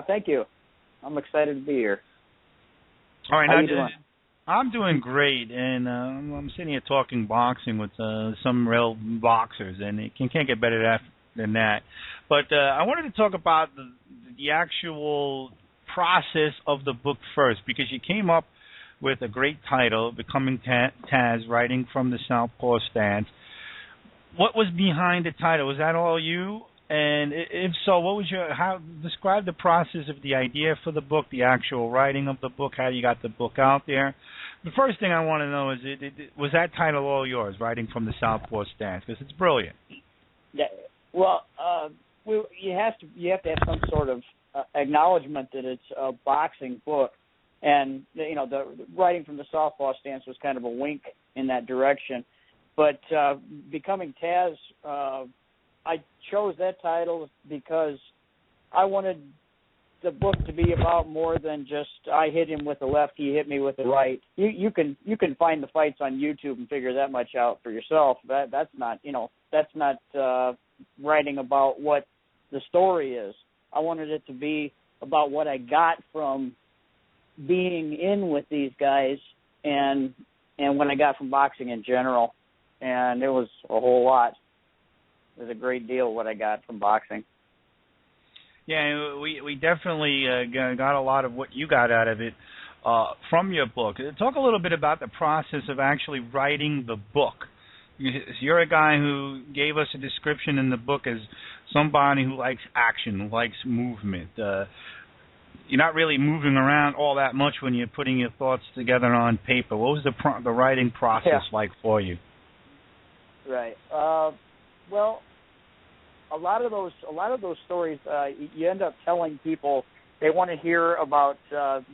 Thank you. I'm excited to be here. All right, How now, you doing? I'm doing great, and I'm sitting here talking boxing with some real boxers, and it can't get better than that. But I wanted to talk about the actual process of the book first, because you came up with a great title, Becoming Taz, writing from the Southpaw Stance. What was behind the title? Was that all you? And if so, what was describe the process of the idea for the book, the actual writing of the book, how you got the book out there. The first thing I want to know is, was that title all yours, Writing from the Southpaw Stance? Because it's brilliant. Yeah, well, you have to have some sort of acknowledgement that it's a boxing book, and the Writing from the Southpaw Stance was kind of a wink in that direction. But Becoming Taz, I chose that title because I wanted the book to be about more than just I hit him with the left, he hit me with the right. You can find the fights on YouTube and figure that much out for yourself. That's not writing about what the story is. I wanted it to be about what I got from being in with these guys and what I got from boxing in general. And it was a whole lot. It was a great deal what I got from boxing. Yeah, we definitely got a lot of what you got out of it from your book. Talk a little bit about the process of actually writing the book. You're a guy who gave us a description in the book as somebody who likes action, who likes movement. You're not really moving around all that much when you're putting your thoughts together on paper. What was the writing process like for you? Right. Well, a lot of those stories, you end up telling people they want to hear about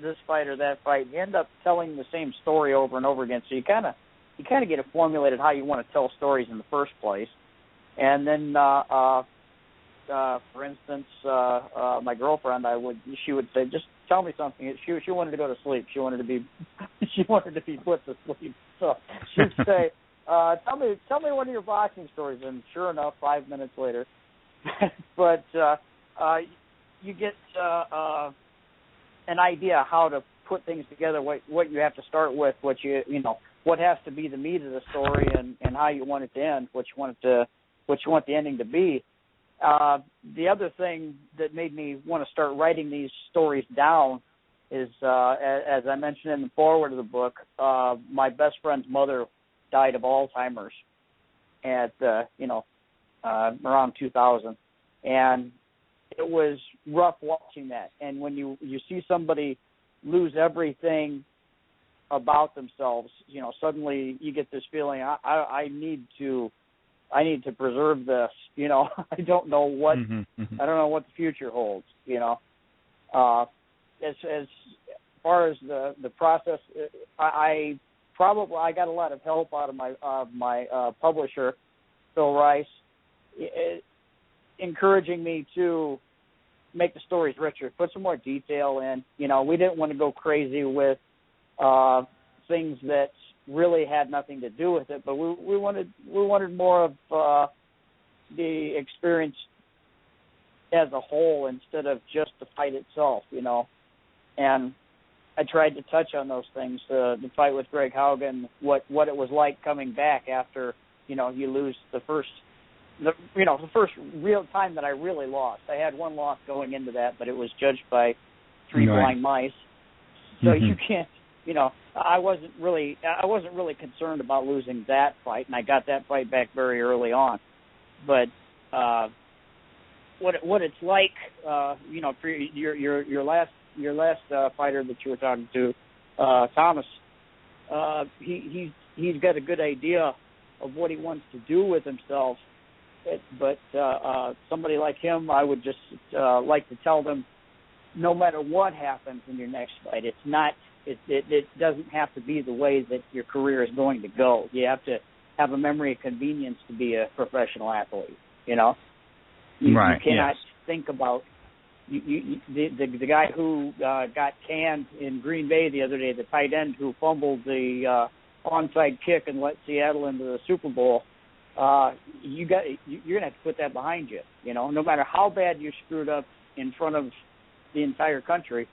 this fight or that fight. You end up telling the same story over and over again. So you kind of get it formulated how you want to tell stories in the first place. And then, for instance, my girlfriend, she would say, just tell me something. She wanted to go to sleep. She wanted to be put to sleep. So she'd say, tell me one of your boxing stories. And sure enough, 5 minutes later. But you get an idea how to put things together, what you have to start with, what has to be the meat of the story, and how you want it to end, what you want the ending to be. The other thing that made me want to start writing these stories down is, as I mentioned in the foreword of the book, my best friend's mother died of Alzheimer's at around 2000, and it was rough watching that. And when you see somebody lose everything about themselves, suddenly you get this feeling, I need to preserve this. I don't know what I don't know what the future holds. As far as the process, I got a lot of help out of my publisher, Phil Rice, encouraging me to make the stories richer, put some more detail in. We didn't want to go crazy with things that really had nothing to do with it, but we wanted more of the experience as a whole instead of just the fight itself, And I tried to touch on those things, the fight with Greg Hagen, what it was like coming back after, you lose the first real time that I really lost. I had one loss going into that, but it was judged by three blind mice. So you can't, I wasn't really concerned about losing that fight, and I got that fight back very early on. But what it's like, for your last fighter that you were talking to, Thomas, he's got a good idea of what he wants to do with himself. But somebody like him, I would just like to tell them, no matter what happens in your next fight, it doesn't have to be the way that your career is going to go. You have to have a memory of convenience to be a professional athlete. You cannot think about the guy who got canned in Green Bay the other day, the tight end who fumbled the onside kick and let Seattle into the Super Bowl. You're gonna have to put that behind you. No matter how bad you screwed up in front of the entire country,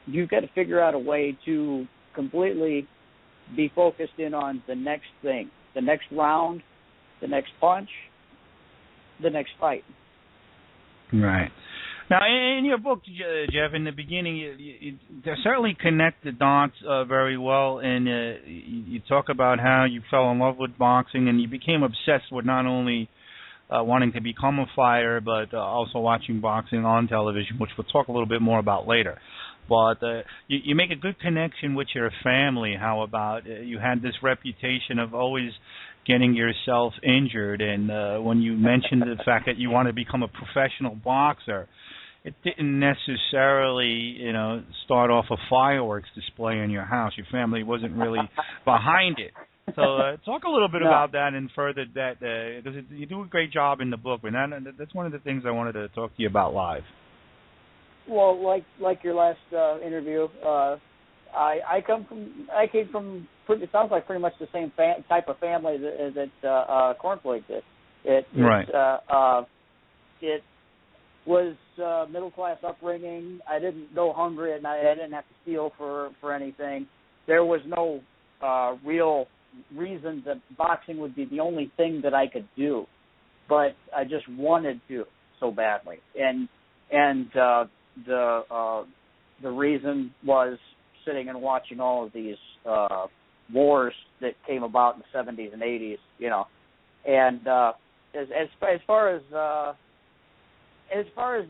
you've got to figure out a way to completely be focused in on the next thing, the next round, the next punch, the next fight. Right. Now, in your book, Jeff, in the beginning, you certainly connect the dots very well, and you talk about how you fell in love with boxing and you became obsessed with not only wanting to become a fighter, but also watching boxing on television, which we'll talk a little bit more about later. But you make a good connection with your family, how about you had this reputation of always getting yourself injured, and when you mentioned the fact that you want to become a professional boxer, it didn't necessarily, start off a fireworks display in your house. Your family wasn't really behind it. So talk a little bit about that and further that, because you do a great job in the book, and that's one of the things I wanted to talk to you about live. Well, like your last interview, I came from it sounds like pretty much the same type of family that Cornflake did. It was middle class upbringing. I didn't go hungry, and I didn't have to steal for anything. There was no real reason that boxing would be the only thing that I could do, but I just wanted to so badly, and the reason was sitting and watching all of these wars that came about in the 70s and 80s, and as far as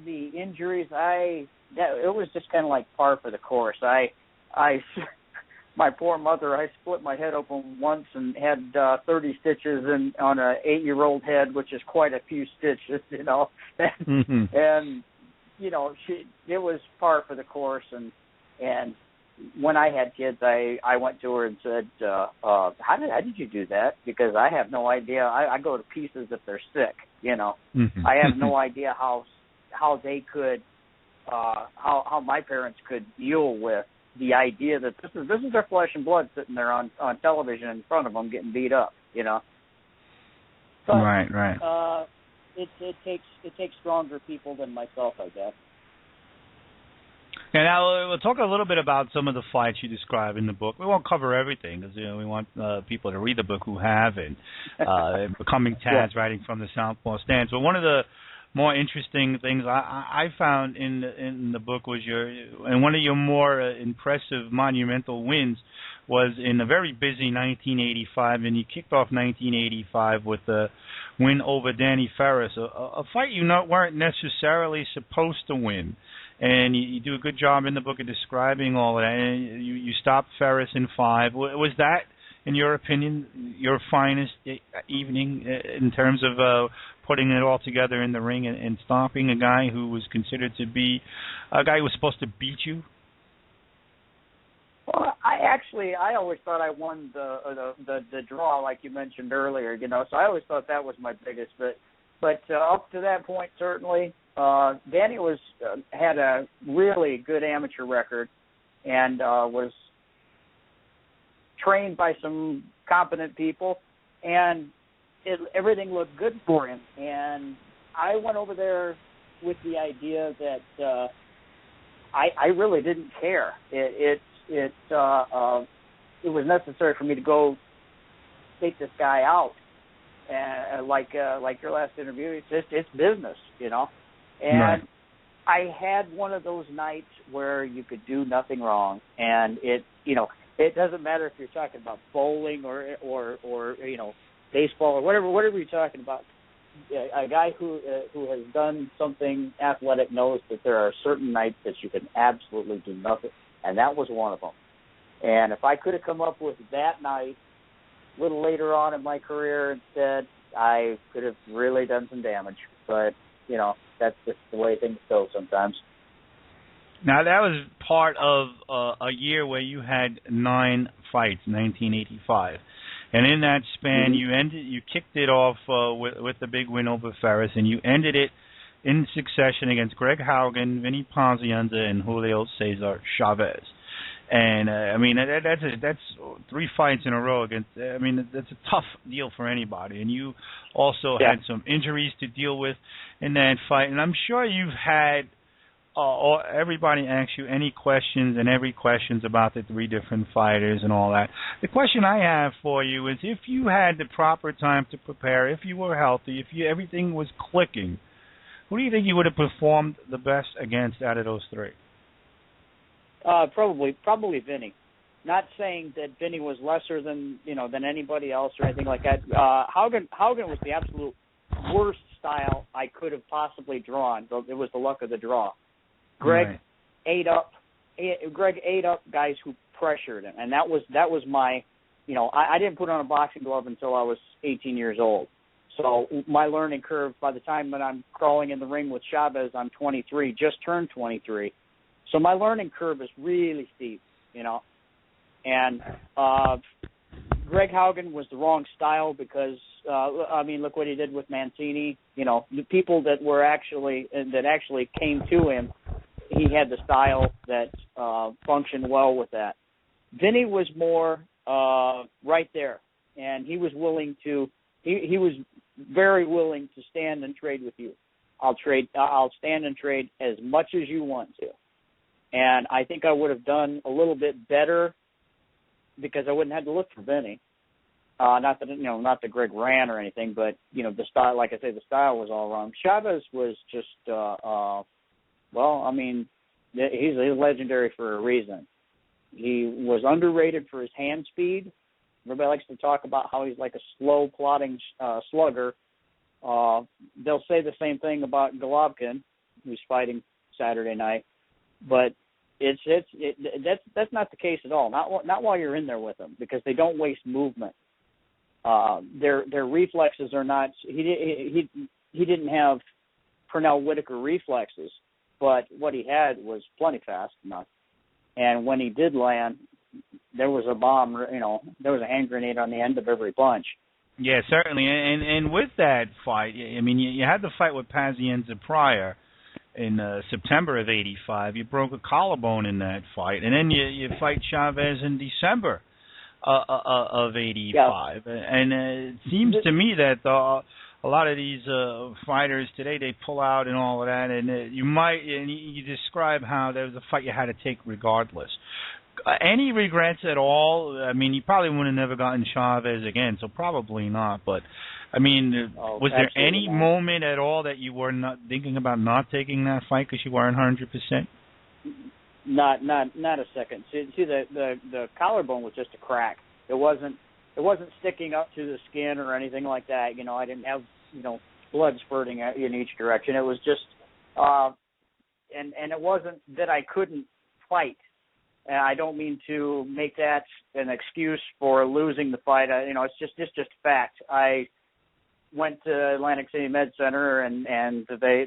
the injuries, it was just kind of like par for the course. My poor mother, I split my head open once and had 30 stitches on an 8-year-old head, which is quite a few stitches, and it was par for the course. And when I had kids, I went to her and said, how did you do that? Because I have no idea. I go to pieces if they're sick, I have no idea how they could, how my parents could deal with the idea that this is their flesh and blood sitting there on television in front of them getting beat up, But, right. It takes stronger people than myself, I guess. And now we'll talk a little bit about some of the fights you describe in the book. We won't cover everything because we want people to read the book who haven't. Becoming Taz, writing From The Southpaw Stance. But one of the more interesting things I found in the book was one of your more impressive monumental wins was in a very busy 1985, and you kicked off 1985 with a win over Danny Ferris, a fight you weren't necessarily supposed to win. And you do a good job in the book of describing all of that. And you stopped Ferris in 5. Was that, in your opinion, your finest evening in terms of putting it all together in the ring and stopping a guy who was considered to be a guy who was supposed to beat you? Well, I always thought I won the draw, like you mentioned earlier. So I always thought that was my biggest. But up to that point, certainly. Danny had a really good amateur record and was trained by some competent people, and everything looked good for him. And I went over there with the idea that I really didn't care. It was necessary for me to go take this guy out, and like your last interview, it's business, And right. I had one of those nights where you could do nothing wrong, and it doesn't matter if you're talking about bowling or baseball or whatever you're talking about. A guy who has done something athletic knows that there are certain nights that you can absolutely do nothing, and that was one of them. And if I could have come up with that night a little later on in my career instead, I could have really done some damage. But that's just the way things go sometimes. Now, that was part of a year where you had 9 fights, 1985. And in that span, you kicked it off with the big win over Ferris, and you ended it in succession against Greg Hagen, Vinny Pazienza, and Julio Cesar Chavez. And, that's 3 fights in a row against, that's a tough deal for anybody. And you also had some injuries to deal with in that fight. And I'm sure you've had or everybody asks you any questions, and every question's about the 3 different fighters and all that. The question I have for you is, if you had the proper time to prepare, if you were healthy, if everything was clicking, who do you think you would have performed the best against out of those 3? Probably Vinny. Not saying that Vinny was lesser than anybody else or anything like that. Hagen was the absolute worst style I could have possibly drawn. It was the luck of the draw. Greg ate up guys who pressured him, and that was my, I didn't put on a boxing glove until I was 18 years old. So my learning curve, by the time that I'm crawling in the ring with Chavez, I'm 23, just turned 23. So my learning curve is really steep, And Greg Hagen was the wrong style because, look what he did with Mancini. The people that actually came to him, he had the style that functioned well with that. Vinny was more right there, and he was willing to. He was very willing to stand and trade with you. I'll stand and trade as much as you want to. And I think I would have done a little bit better because I wouldn't have to look for Vinny. Not that Greg ran or anything, but the style, like I say, the style was all wrong. Chavez was just, he's legendary for a reason. He was underrated for his hand speed. Everybody likes to talk about how he's like a slow, plodding slugger. They'll say the same thing about Golovkin, who's fighting Saturday night, but that's not the case at all. Not while you're in there with them, because they don't waste movement. Their reflexes are not. He didn't have Pernell Whitaker reflexes, but what he had was plenty fast enough. And when he did land, there was a bomb. There was a hand grenade on the end of every punch. Yeah, certainly. And with that fight, I mean, you had the fight with Pazienza prior in September of '85. You broke a collarbone in that fight, and then you fight Chavez in December of '85. Yeah. And it seems to me that a lot of these fighters today, they pull out and all of that, and you describe how there was a fight you had to take regardless. Any regrets at all? I mean, you probably would have never gotten Chavez again, so probably not. But I mean, was there any moment at all that you were not thinking about not taking that fight because you weren't 100%? Not a second. See, the collarbone was just a crack. It wasn't sticking up to the skin or anything like that. I didn't have blood spurting in each direction. It was just, and it wasn't that I couldn't fight. And I don't mean to make that an excuse for losing the fight. It's just fact. I went to Atlantic City Med Center and they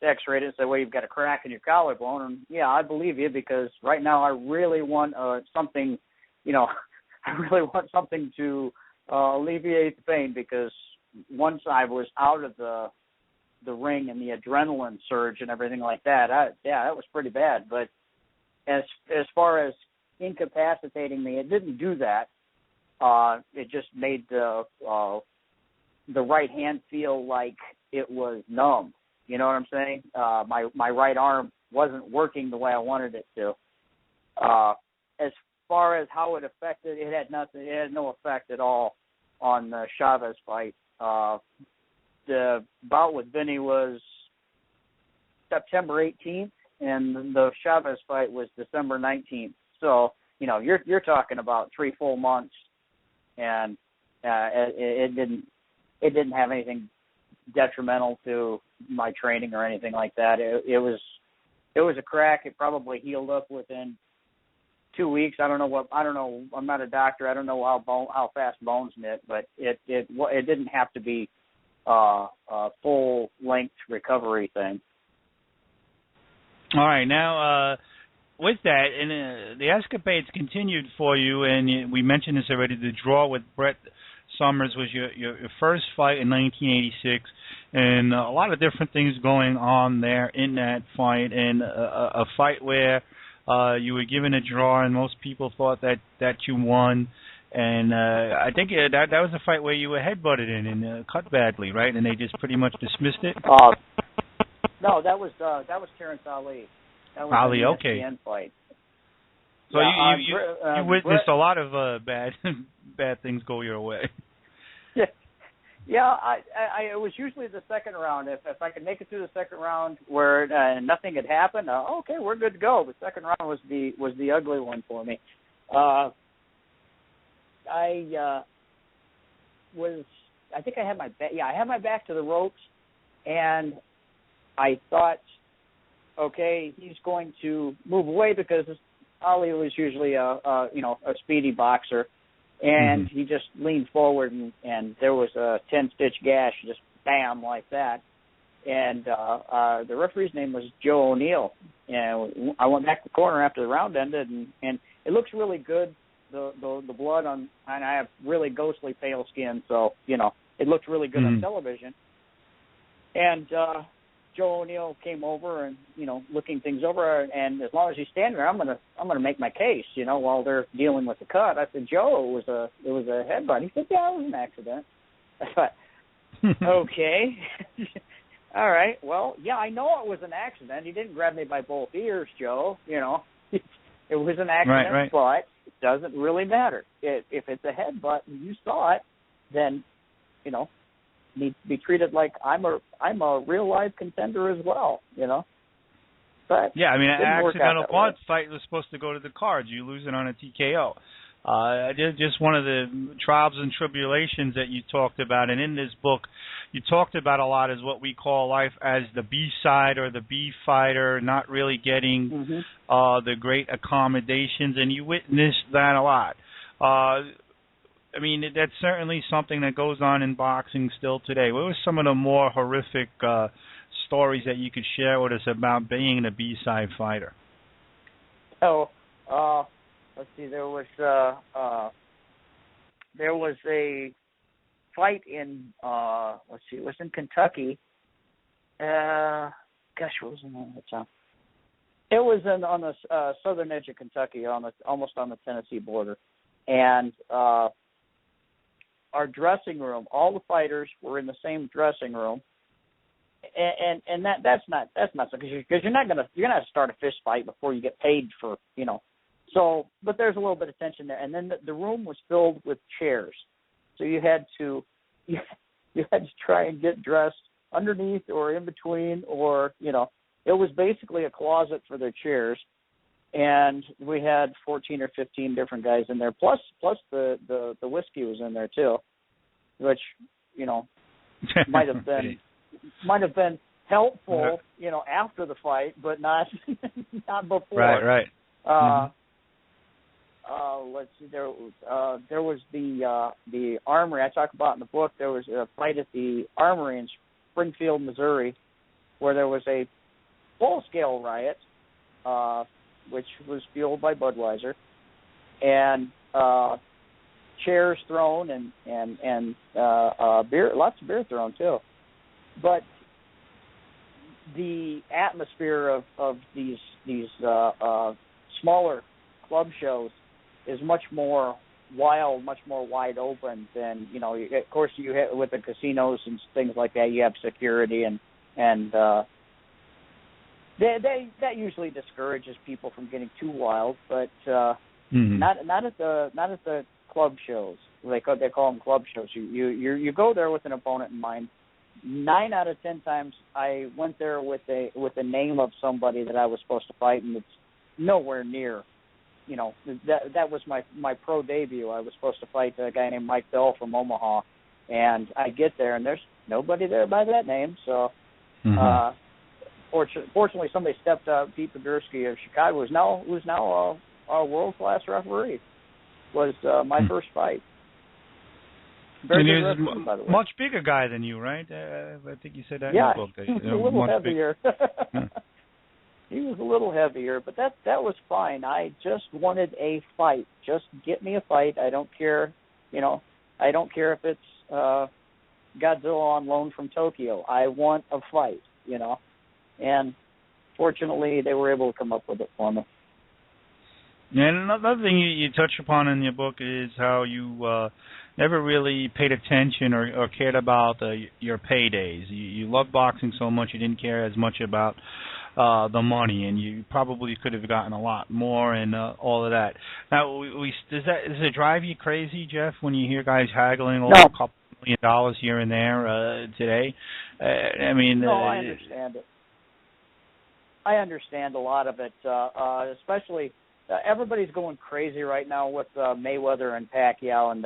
X-rayed it and said, well, you've got a crack in your collarbone. And yeah, I believe you, because right now I really want something. I really want something to alleviate the pain, because once I was out of the ring and the adrenaline surge and everything like that, that was pretty bad. But as far as incapacitating me, it didn't do that. It just made the right hand feel like it was numb. You know what I'm saying? My right arm wasn't working the way I wanted it to. As far as how it affected, it had no effect at all on the Chavez fight. The bout with Vinny was September 18th. And the Chavez fight was December 19th. So, you're talking about 3 full months, and it didn't have anything detrimental to my training or anything like that. It was a crack. It probably healed up within 2 weeks. I don't know. I'm not a doctor. I don't know how fast bones knit, but it didn't have to be a full length recovery thing. All right, now with that, and the escapades continued for you, and we mentioned this already. The draw with Brett Summers was your first fight in 1986, and a lot of different things going on there in that fight, and a fight where you were given a draw, and most people thought that you won. And I think that was a fight where you were headbutted and cut badly, right? And they just pretty much dismissed it. No, that was Terrence Ali. That was Ali, an okay. ESPN fight. So Yeah, you witnessed a lot of bad bad things go your way. Yeah, I it was usually the second round. If I could make it through the second round where nothing had happened, okay, we're good to go. The second round was the ugly one for me. I think I had my back to the ropes, and I thought, okay, he's going to move away because Ali was usually a speedy boxer. And he just leaned forward, and there was a 10-stitch gash, just bam, like that. And the referee's name was Joe O'Neill. And I went back to the corner after the round ended, and it looks really good, the blood on, and I have really ghostly pale skin, so, it looked really good on television. And Joe O'Neill came over and, looking things over, and as long as he's standing there, I'm gonna make my case, while they're dealing with the cut. I said, Joe, it was a headbutt. He said, yeah, it was an accident. I thought, okay. All right, well, yeah, I know it was an accident. He didn't grab me by both ears, Joe, It was an accident, right. But it doesn't really matter. If it's a headbutt and you saw it, then, needs to be treated like I'm a real live contender as well, But yeah, I mean, an accidental punch fight was supposed to go to the cards. You lose it on a TKO. Just one of the trials and tribulations that you talked about, and in this book, you talked about a lot is what we call life as the B side or the B fighter, not really getting the great accommodations, and you witnessed that a lot. I mean, that's certainly something that goes on in boxing still today. What were some of the more horrific stories that you could share with us about being a B-side fighter? Oh, let's see. There was a fight in it was in Kentucky. What was the name of the town? It was on the southern edge of Kentucky, almost on the Tennessee border, and our dressing room, all the fighters were in the same dressing room, and that's not because you're not gonna start a fist fight before you get paid for. So, but there's a little bit of tension there, and then the room was filled with chairs, so you had to try and get dressed underneath or in between, or it was basically a closet for their chairs. And we had 14 or 15 different guys in there, plus the whiskey was in there too, which might have been helpful, after the fight, but not before. Right. Let's see. There was the Armory I talk about in the book. There was a fight at the Armory in Springfield, Missouri, where there was a full-scale riot. Which was fueled by Budweiser, and chairs thrown and beer, lots of beer thrown too. But the atmosphere of these smaller club shows is much more wild, much more wide open than of course you have with the casinos and things like that. You have security and that usually discourages people from getting too wild, but not at the club shows. They call them club shows. You go there with an opponent in mind. 9 out of 10 times I went there with the name of somebody that I was supposed to fight, and it's nowhere near. That was my pro debut. I was supposed to fight a guy named Mike Bell from Omaha, and I get there and there's nobody there by that name. So. Fortunately, somebody stepped up. Pete Pogorski of Chicago, who's now a world-class referee, was my first fight. Very good referee, by the way. Much bigger guy than you, right? I think you said that in the book. He was a little heavier. He was a little heavier, but that was fine. I just wanted a fight. Just get me a fight. I don't care. I don't care if it's Godzilla on loan from Tokyo. I want a fight. And fortunately, they were able to come up with it for me. And another thing you touch upon in your book is how you never really paid attention or cared about your paydays. You loved boxing so much you didn't care as much about the money, and you probably could have gotten a lot more and all of that. Now, does it drive you crazy, Jeff, when you hear guys haggling over No. a couple $1 million here and there today? I mean, no, I understand it. I understand a lot of it, especially everybody's going crazy right now with Mayweather and Pacquiao and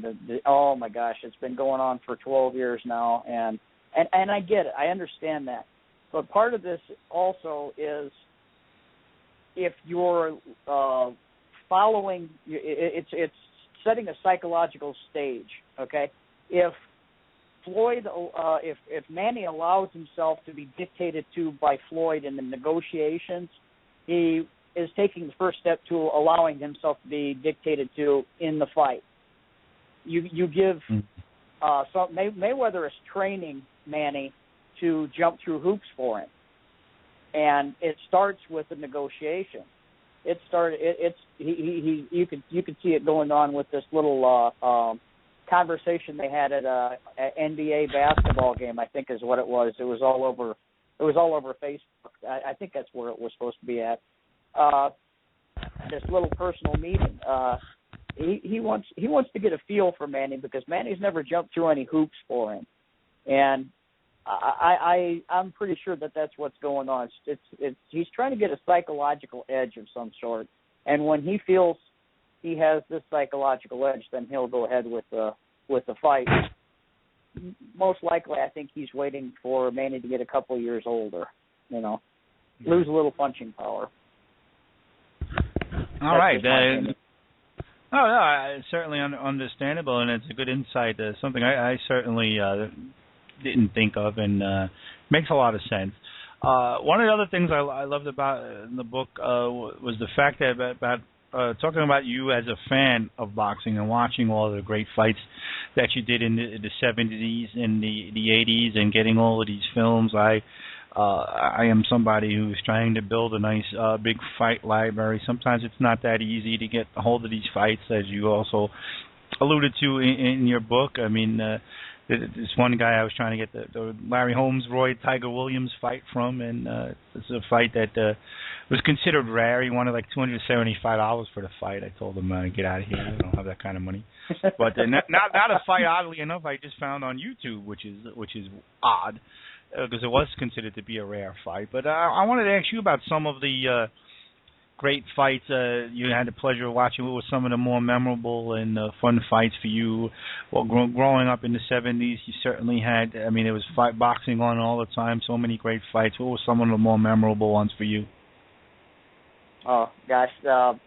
the oh my gosh, it's been going on for 12 years now, and I get it, I understand that, but part of this also is if you're following, it's setting a psychological stage, okay? If Floyd, if Manny allows himself to be dictated to by Floyd in the negotiations, he is taking the first step to allowing himself to be dictated to in the fight. You give Mayweather is training Manny to jump through hoops for him, and it starts with the negotiation. You could see it going on with this little conversation they had at a NBA basketball game, I think is what it was. It was all over Facebook. I think that's where it was supposed to be at. This little personal meeting. He wants to get a feel for Manny because Manny's never jumped through any hoops for him, and I'm pretty sure that that's what's going on. He's trying to get a psychological edge of some sort, and when he feels he has this psychological edge, then he'll go ahead with the fight. Most likely, I think he's waiting for Manny to get a couple of years older, lose a little punching power. All right. Certainly understandable, and it's a good insight. Something I certainly didn't think of, and makes a lot of sense. One of the other things I loved about in the book was the fact that about talking about you as a fan of boxing and watching all the great fights that you did in the 70s and the 80s and getting all of these films. I am somebody who's trying to build a nice big fight library. Sometimes it's not that easy to get a hold of these fights, as you also alluded to in your book. I mean, this one guy I was trying to get the Larry Holmes, Roy Tiger Williams fight from, and it's a fight that was considered rare. He wanted like $275 for the fight. I told him, get out of here. I don't have that kind of money. But not a fight, oddly enough, I just found on YouTube, which is odd, because it was considered to be a rare fight. But I wanted to ask you about some of the great fights you had the pleasure of watching. What were some of the more memorable and fun fights for you? Well, growing up in the 70s, you certainly had, there was boxing on all the time, so many great fights. What were some of the more memorable ones for you? Oh, gosh. The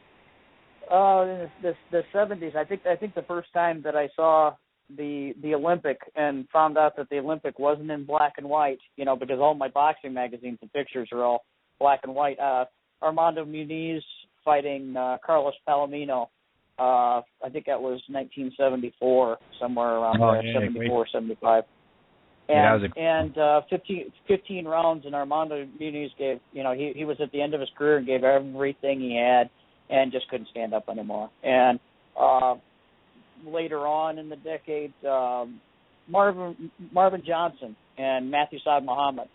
70s, I think the first time that I saw the Olympic and found out that the Olympic wasn't in black and white, because all my boxing magazines and pictures are all black and white. Armando Muniz fighting Carlos Palomino. I think that was 1974, somewhere around there, 74, great. 75. And 15 rounds, and Armando Muniz gave, he was at the end of his career and gave everything he had and just couldn't stand up anymore. And later on in the decade, Marvin Johnson and Matthew Saad Muhammad.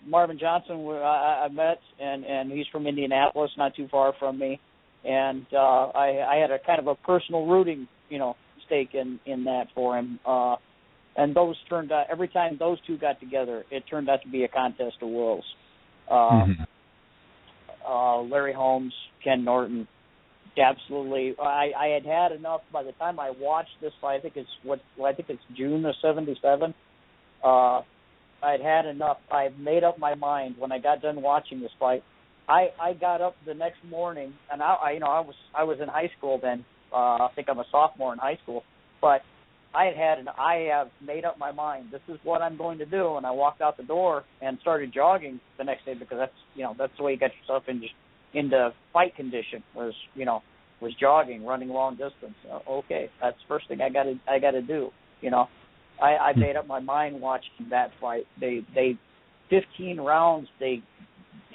Marvin Johnson I met, and he's from Indianapolis, not too far from me. And I had a kind of a personal rooting, stake in that for him. And those turned out, every time those two got together, it turned out to be a contest of wills. Larry Holmes, Ken Norton, absolutely. I had enough by the time I watched this fight. I think it's June of '77. I'd had enough. I made up my mind when I got done watching this fight. I got up the next morning, and I was in high school then. I think I'm a sophomore in high school, but I have made up my mind. This is what I'm going to do, and I walked out the door and started jogging the next day because that's the way you get yourself into fight condition. Was jogging, running long distance. Okay, that's the first thing I got to do. I made up my mind watching that fight. They 15 rounds, they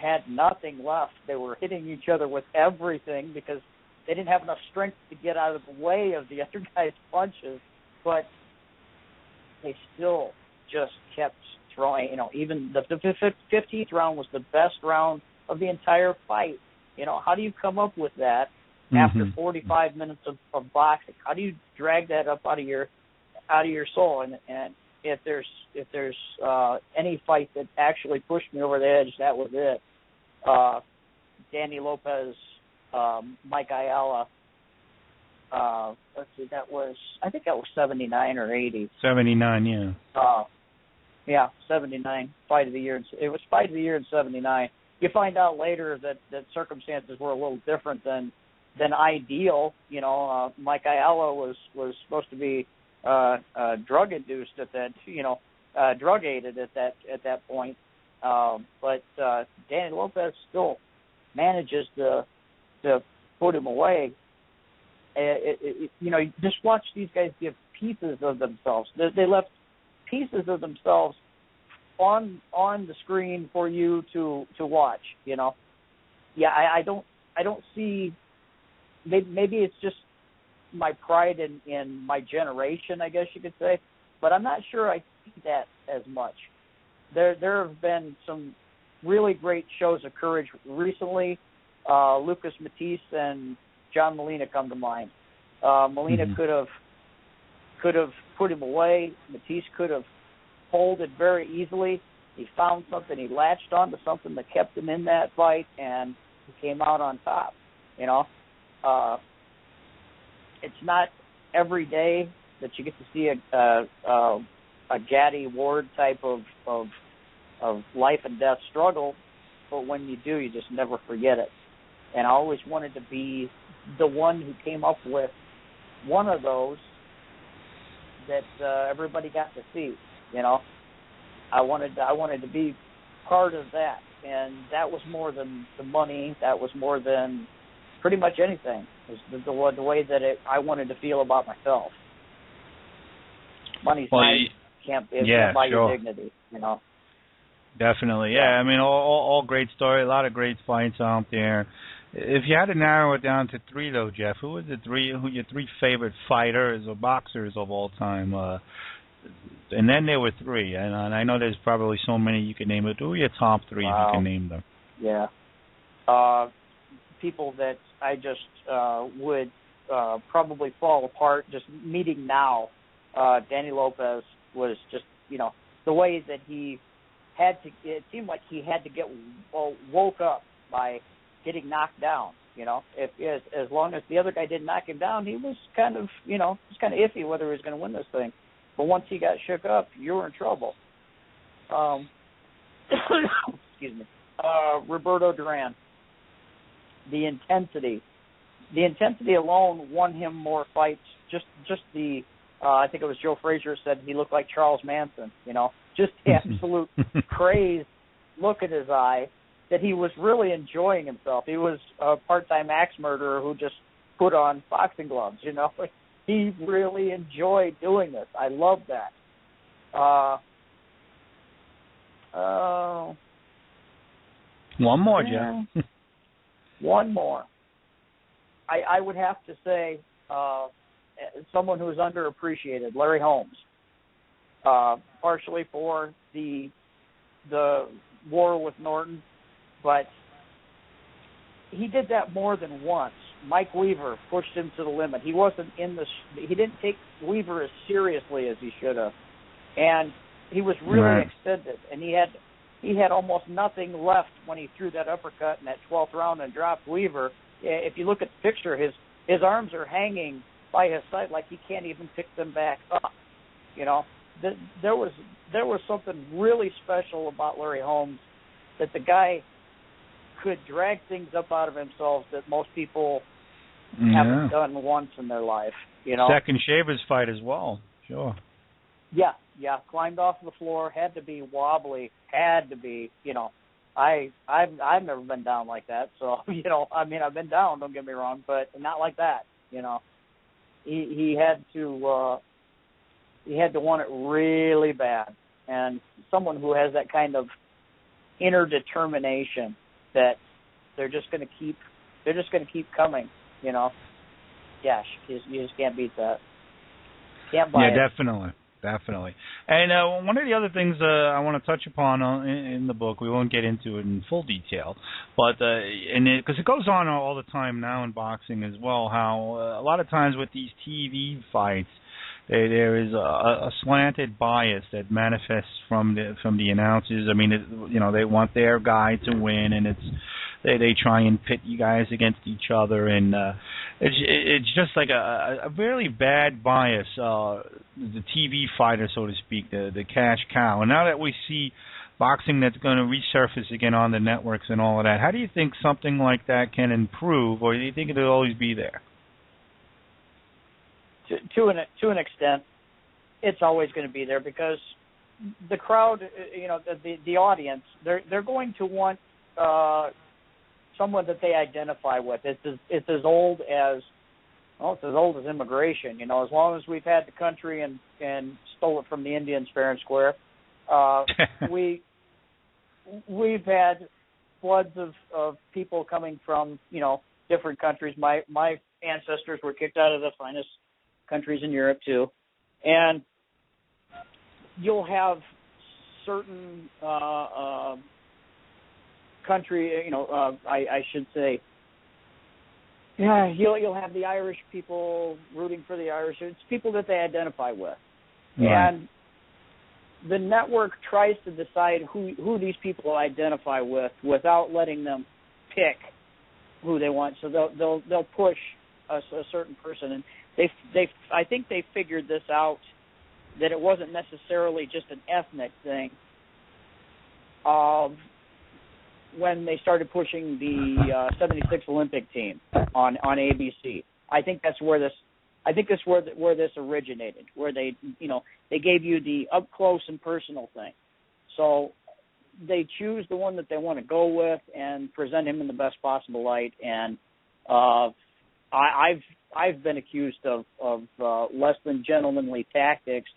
had nothing left. They were hitting each other with everything because they didn't have enough strength to get out of the way of the other guy's punches, but they still just kept throwing, even the 15th round was the best round of the entire fight. How do you come up with that after 45 minutes of boxing? How do you drag that up out of your soul? And if there's any fight that actually pushed me over the edge, that was it. Danny Lopez, Mike Ayala. Let's see, I think that was 79 or 80. 79, yeah. Yeah, 79, fight of the year. It was fight of the year in 79. You find out later that circumstances were a little different than ideal. Mike Ayala was supposed to be drug induced at that, drug aided at that point. But Danny Lopez still manages to put him away. Just watch these guys give pieces of themselves. They left pieces of themselves on the screen for you to watch. Yeah, I don't see. Maybe it's just my pride in my generation, I guess you could say, but I'm not sure I see that as much. There have been some really great shows of courage recently. Lucas Matisse and John Molina come to mind. Molina could have put him away. Matisse could have folded very easily. He found something. He latched onto something that kept him in that fight, and he came out on top. It's not every day that you get to see a Gaddy Ward type of life and death struggle, but when you do, you just never forget it. And I always wanted to be the one who came up with one of those that everybody got to see. I wanted to be part of that, and that was more than the money. That was more than pretty much anything. It was the way that I wanted to feel about myself. Money's nice, can't buy your dignity. Definitely, yeah. I mean, all great story, a lot of great fights out there. If you had to narrow it down to three, though, Jeff, who your three favorite fighters or boxers of all time? And then there were three, and I know there's probably so many you can name, but who are your top three if you can name them? Yeah. People that I just would probably fall apart just meeting now. Danny Lopez was just, the way that he had to, it seemed like he had to get woke up by getting knocked down. As long as the other guy didn't knock him down, he was kind of, iffy whether he was going to win this thing. But once he got shook up, you were in trouble. Excuse me. Roberto Duran. The intensity alone won him more fights. Just the, I think it was Joe Frazier said he looked like Charles Manson. Just the absolute crazed look in his eye that he was really enjoying himself. He was a part-time axe murderer who just put on boxing gloves. He really enjoyed doing this. I love that. One more, Jeff. One more. I would have to say someone who is underappreciated, Larry Holmes. Partially for the war with Norton, but he did that more than once. Mike Weaver pushed him to the limit. He wasn't he didn't take Weaver as seriously as he should have, and he was really extended. And he had almost nothing left when he threw that uppercut in that 12th round and dropped Weaver. If you look at the picture, his arms are hanging by his side like he can't even pick them back up. There was something really special about Larry Holmes, that the guy could drag things up out of himself that most people haven't done once in their life. Second Shavers fight as well. Sure. Yeah. Climbed off the floor, had to be wobbly, had to be. I've never been down like that. So I've been down. Don't get me wrong, but not like that. He had to. He had to want it really bad, and someone who has that kind of inner determination that they're just going to keep coming. Gosh, you just can't beat that. Can't buy it. Yeah, definitely. Definitely. And one of the other things I want to touch upon in the book, we won't get into it in full detail, but because it goes on all the time now in boxing as well, how a lot of times with these TV fights, there is a slanted bias that manifests from the announcers. I mean, they want their guy to win, and they try and pit you guys against each other, and it's just like a really bad bias. The TV fighter, so to speak, the cash cow. And now that we see boxing that's going to resurface again on the networks and all of that, how do you think something like that can improve, or do you think it'll always be there? To an extent, it's always going to be there because the crowd, the audience, they're going to want someone that they identify with. It's as old as immigration. As long as we've had the country and stole it from the Indians fair and square, we've had floods of people coming from different countries. My ancestors were kicked out of the finest countries in Europe too, and you'll have certain country, I should say, you'll have the Irish people rooting for the Irish. It's people that they identify with, right. And the network tries to decide who these people identify with without letting them pick who they want. So they'll push a certain person, and I think they figured this out, that it wasn't necessarily just an ethnic thing. When they started pushing the '76 Olympic team on ABC, I think that's where this originated, where they gave you the up close and personal thing. So they choose the one that they want to go with and present him in the best possible light. And I've been accused of less than gentlemanly tactics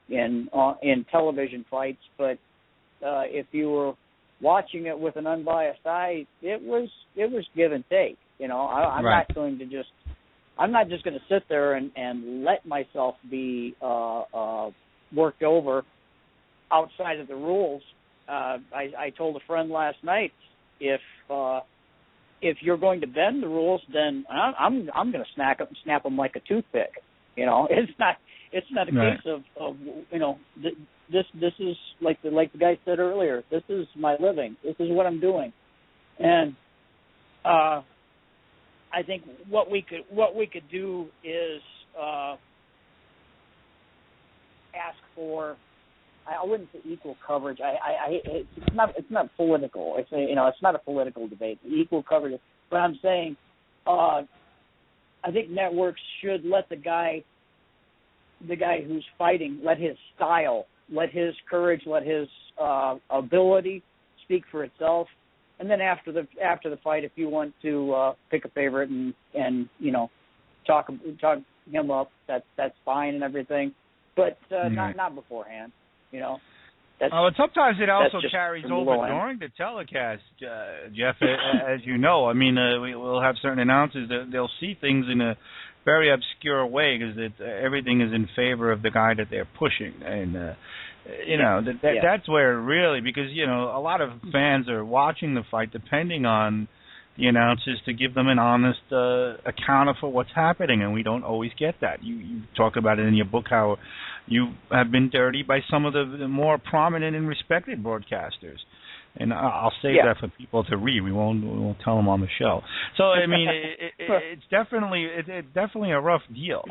in television fights, but if you were watching it with an unbiased eye, it was give and take. I'm right. I'm not just going to sit there and let myself be worked over outside of the rules. I told a friend last night, if you're going to bend the rules, then I'm going to snap them like a toothpick. It's not a right. case of this is like the guy said earlier. This is my living. This is what I'm doing, and I think what we could do is ask for, I wouldn't say equal coverage. It's not political. It's not a political debate. Equal coverage. But I'm saying, I think networks should let the guy who's fighting, let his style, let his courage, let his ability speak for itself. And then after the fight, if you want to pick a favorite and talk him up, that's fine and everything. But not beforehand. But sometimes it also carries over during the telecast, Jeff, as you know. I mean, we'll have certain announcers that they'll see things in a very obscure way because everything is in favor of the guy that they're pushing. And, that's where really, because, a lot of fans are watching the fight depending on the announcers to give them an honest account of what's happening, and we don't always get that. You talk about it in your book how you have been dirtied by some of the more prominent and respected broadcasters, and I'll save that for people to read. We won't tell them on the show. So I mean, it's definitely a rough deal.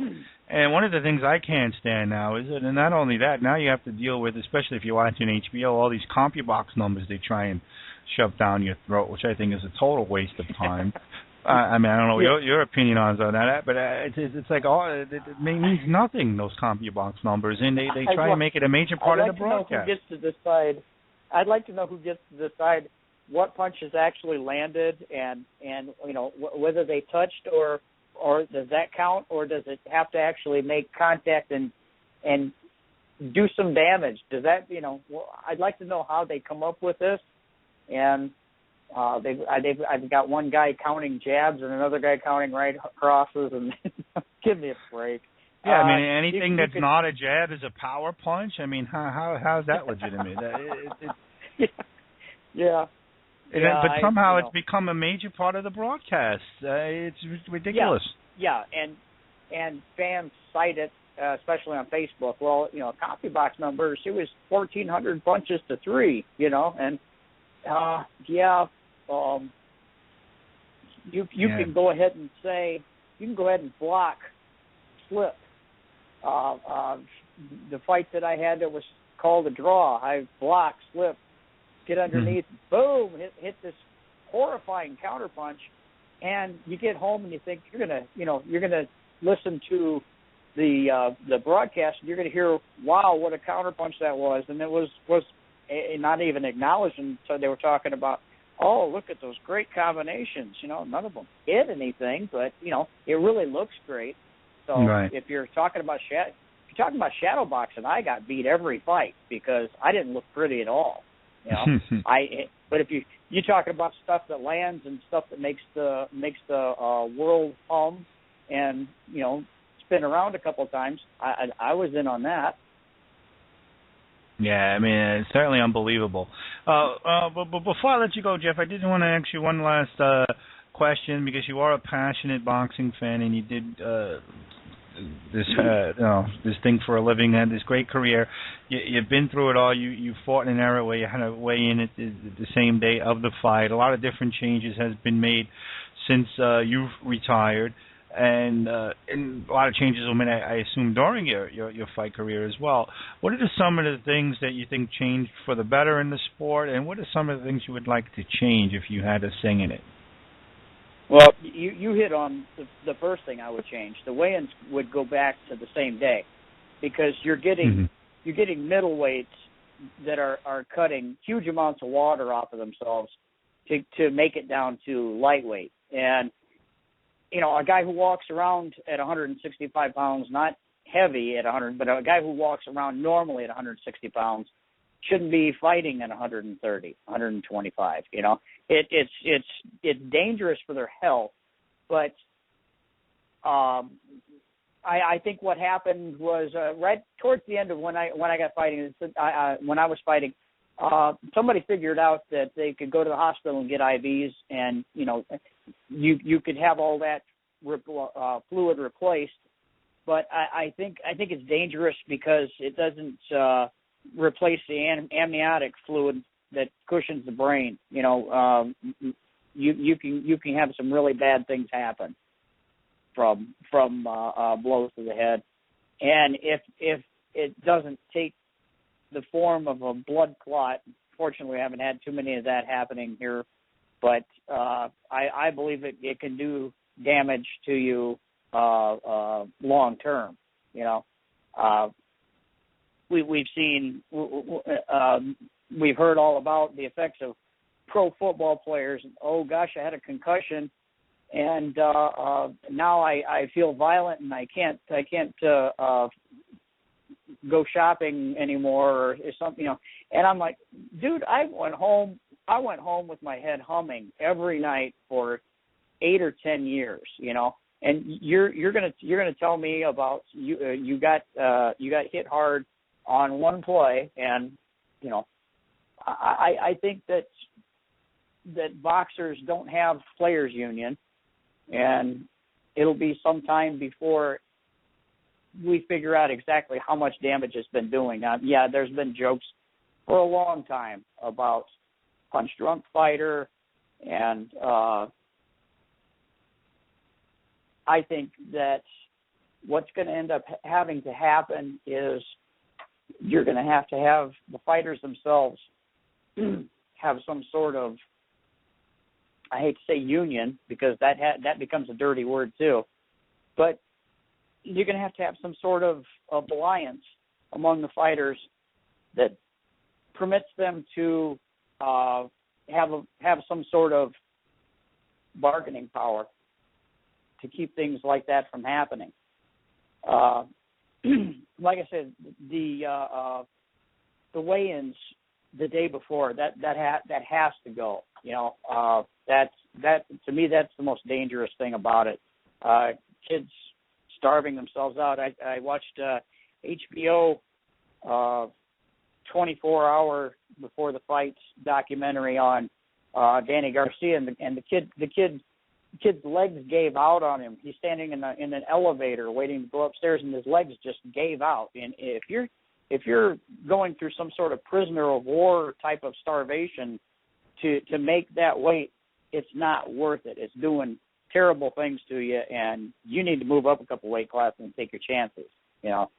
And one of the things I can't stand now is that, and not only that, now you have to deal with, especially if you're watching HBO, all these CompuBox numbers they try and shove down your throat, which I think is a total waste of time. I mean, I don't know your opinion on that, but it's like it means nothing, those CompuBox numbers, and they try and make it a major part of the broadcast. I'd like to know who gets to decide what punches actually landed and whether they touched or does that count, or does it have to actually make contact and do some damage? Does that I'd like to know how they come up with this. And I've got one guy counting jabs and another guy counting right crosses, and give me a break. Yeah, I mean, anything that's not a jab is a power punch. I mean, how's that legitimate? Yeah. But somehow it's become a major part of the broadcast. It's ridiculous. Yeah, and fans cite it, especially on Facebook. Well, coffee box numbers, it was 1,400 punches to 3, and you can go ahead and say, you can go ahead and block, slip. The fight that I had that was called a draw, I blocked, slip, get underneath, boom, hit this horrifying counterpunch, and you get home and you think you're gonna listen to the broadcast and you're gonna hear, wow, what a counterpunch that was, and it was not even acknowledged until they were talking about, oh, look at those great combinations. None of them hit anything, but it really looks great. So if you're talking about shadow boxing, I got beat every fight because I didn't look pretty at all. But if you talking about stuff that lands and stuff that makes the world hum and spin around a couple of times, I was in on that. Yeah, I mean, it's certainly unbelievable. But before I let you go, Jeff, I did want to ask you one last question, because you are a passionate boxing fan and you did this thing for a living, had this great career. You've been through it all. You fought in an era where you had to weigh in at the same day of the fight. A lot of different changes has been made since you've retired. And a lot of changes were made, I assume, during your fight career as well. What are some of the things that you think changed for the better in the sport, and what are some of the things you would like to change if you had a sing in it? Well, you hit on the first thing I would change. The weigh-ins would go back to the same day, because you're getting middleweights that are cutting huge amounts of water off of themselves to make it down to lightweight. And a guy who walks around at 165 pounds, not heavy at 100, but a guy who walks around normally at 160 pounds shouldn't be fighting at 130, 125. It's dangerous for their health. But I think what happened was right towards the end of when I got fighting, when I was fighting, somebody figured out that they could go to the hospital and get IVs, and you could have all that fluid replaced, but I think it's dangerous because it doesn't replace the amniotic fluid that cushions the brain. You can have some really bad things happen from blows to the head, and if it doesn't take the form of a blood clot. Fortunately, we haven't had too many of that happening here, but I believe it can do damage to you long term. We've seen, we've heard all about the effects of pro football players. Oh gosh, I had a concussion, and now I feel violent and I can't go shopping anymore or something, And I'm like, dude, I went home with my head humming every night for 8 or 10 years, And you're gonna tell me about you got hit hard on one play, and I think that boxers don't have players union, and it'll be some time before we figure out exactly how much damage it's been doing. Now, yeah, there's been jokes for a long time about punch-drunk fighter, and I think that what's going to end up having to happen is you're going to have the fighters themselves have some sort of, I hate to say union, because that becomes a dirty word too, but you're going to have some sort of alliance among the fighters that permits them to have some sort of bargaining power to keep things like that from happening. Like I said, the weigh-ins the day before, that has to go. That to me, that's the most dangerous thing about it. Kids starving themselves out. I watched HBO 24-hour before the fights documentary on Danny Garcia, and the kid's legs gave out on him. He's standing in an elevator waiting to go upstairs, and his legs just gave out. And if you're going through some sort of prisoner of war type of starvation to make that weight, it's not worth it. It's doing terrible things to you, and you need to move up a couple weight classes and take your chances. You know.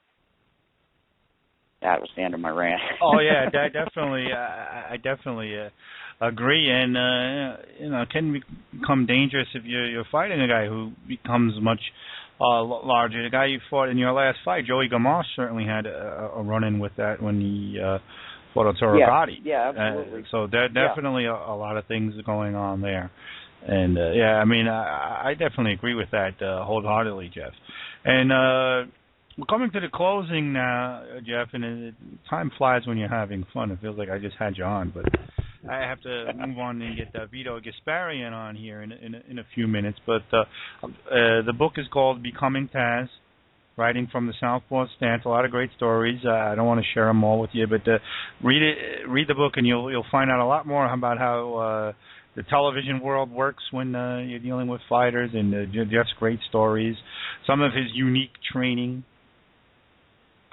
That was the end of my rant. Oh yeah, definitely. I definitely agree, and it can become dangerous if you're fighting a guy who becomes much larger. The guy you fought in your last fight, Joey Gamache, certainly had a run-in with that when he fought Arturo Gatti. Yeah, absolutely. So there definitely a lot of things going on there, and I mean, I definitely agree with that wholeheartedly, Jeff. And we're coming to the closing now, Jeff, and time flies when you're having fun. It feels like I just had you on, but I have to move on and get Vito Gasparian on here in a few minutes. But the book is called Becoming Taz, Writing From The Southpaw Stance. A lot of great stories. I don't want to share them all with you, but read the book, and you'll find out a lot more about how the television world works when you're dealing with fighters, and Jeff's great stories, some of his unique training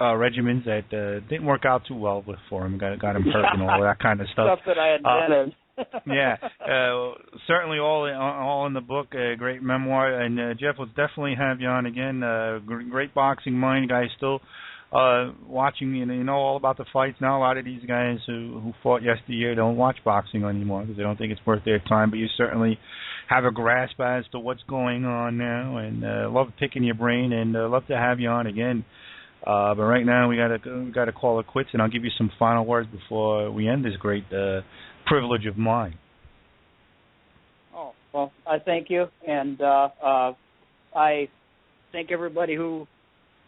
regimens that didn't work out too well for him, got him hurt and all that kind of stuff. Stuff that I invented. Certainly all in the book. A great memoir, and Jeff, will definitely have you on again. Great boxing mind, guys. Still watching, you know all about the fights now. A lot of these guys who fought yesteryear don't watch boxing anymore because they don't think it's worth their time. But you certainly have a grasp as to what's going on now, and love picking your brain, and love to have you on again. But right now we gotta call it quits, and I'll give you some final words before we end this great privilege of mine. Oh, well, I thank you, and I thank everybody who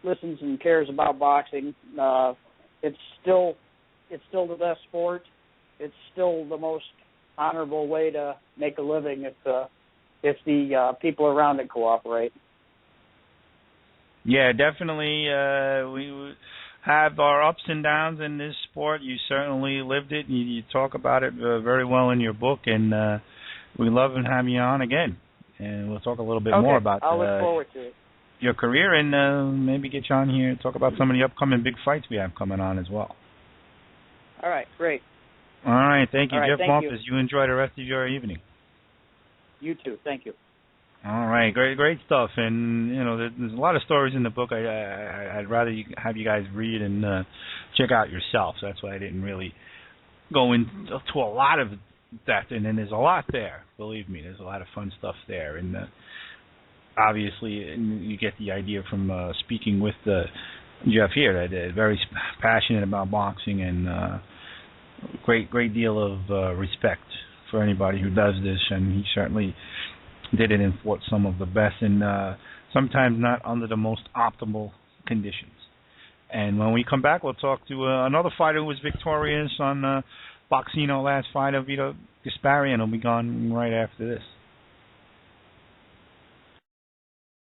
listens and cares about boxing. It's still the best sport. It's still the most honorable way to make a living if the people around it cooperate. Yeah, definitely. We have our ups and downs in this sport. You certainly lived it. You talk about it very well in your book, and we love and have you on again. And we'll talk a little bit more about I'll look forward to it. Your career, and maybe get you on here and talk about some of the upcoming big fights we have coming on as well. All right, great. All right, thank you, Jeff Bumpus. You enjoy the rest of your evening. You too. Thank you. All right, great stuff, and there's a lot of stories in the book. I'd rather have you guys read and check out yourself. So that's why I didn't really go into a lot of that, and then there's a lot there. Believe me, there's a lot of fun stuff there, and obviously you get the idea from speaking with Jeff here that very passionate about boxing, and great deal of respect for anybody who does this, and he certainly did it and fought some of the best, and sometimes not under the most optimal conditions. And when we come back, we'll talk to another fighter who was victorious on Boxino last fight, Vito Gasparian. He'll be gone right after this.